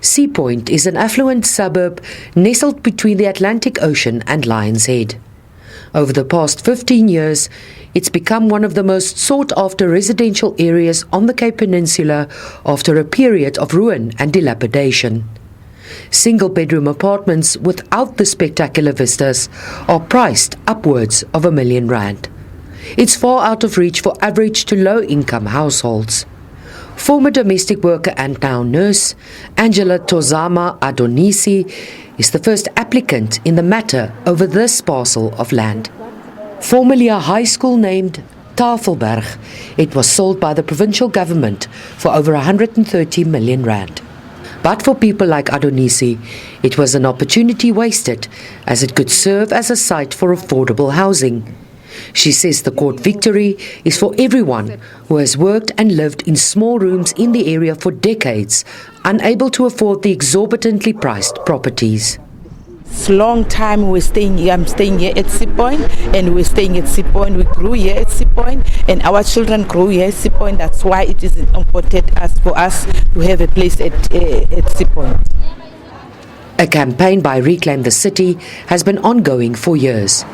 Sea Point is an affluent suburb nestled between the Atlantic Ocean and Lion's Head. Over the past 15 years, it's become one of the most sought-after residential areas on the Cape Peninsula after a period of ruin and dilapidation. Single-bedroom apartments without the spectacular vistas are priced upwards of R1 million. It's far out of reach for average to low-income households. Former domestic worker and now nurse, Angela Tozama Adonisi, is the first applicant in the matter over this parcel of land. Formerly a high school named Tafelberg, it was sold by the provincial government for over R130 million. But for people like Adonisi, it was an opportunity wasted, as it could serve as a site for affordable housing. She says the court victory is for everyone who has worked and lived in small rooms in the area for decades, unable to afford the exorbitantly priced properties. It's a long time we're staying here. I'm staying here at Sea Point, and we're staying at Sea Point. We grew here at Sea Point, and our children grew here at Sea Point. That's why it is important for us to have a place at Sea Point. A campaign by Reclaim the City has been ongoing for years.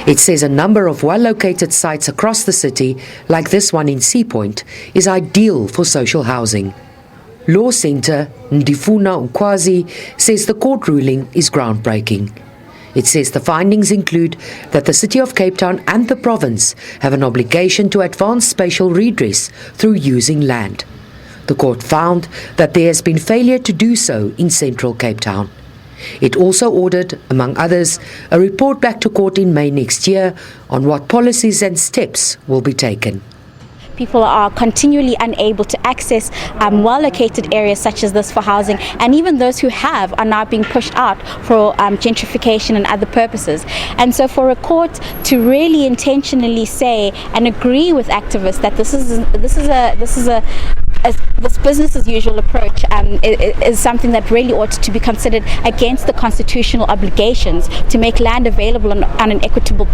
It says a number of well-located sites across the city, like this one in Sea Point, is ideal for social housing. Law Centre Ndifuna Ukwazi says the court ruling is groundbreaking. It says the findings include that the City of Cape Town and the province have an obligation to advance spatial redress through using land. The court found that there has been failure to do so in central Cape Town. It also ordered, among others, a report back to court in May next year on what policies and steps will be taken. People are continually unable to access well-located areas such as this for housing, and even those who have are now being pushed out for gentrification and other purposes. And so for a court to really intentionally say and agree with activists that this business as usual approach is something that really ought to be considered against the constitutional obligations to make land available on an equitable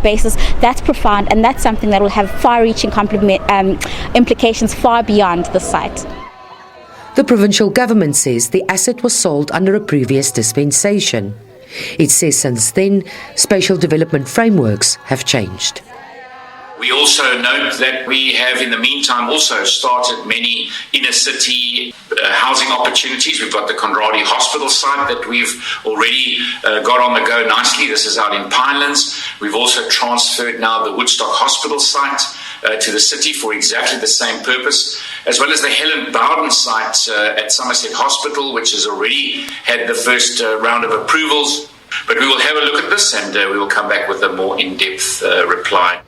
basis, that's profound, and that's something that will have far-reaching implications far beyond the site. The provincial government says the asset was sold under a previous dispensation. It says since then, spatial development frameworks have changed. We also note that we have in the meantime also started many inner city housing opportunities. We've got the Conradi Hospital site that we've already got on the go nicely. This is out in Pinelands. We've also transferred now the Woodstock Hospital site to the city for exactly the same purpose, as well as the Helen Bowden site at Somerset Hospital, which has already had the first round of approvals. But we will have a look at this, and we will come back with a more in-depth reply.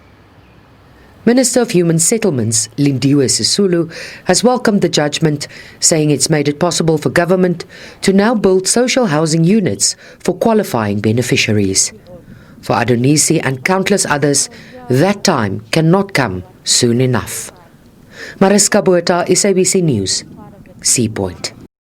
Minister of Human Settlements, Lindiwe Sisulu, has welcomed the judgment, saying it's made it possible for government to now build social housing units for qualifying beneficiaries. For Adonisi and countless others, that time cannot come soon enough. Mariska Botha, SABC News, Sea Point.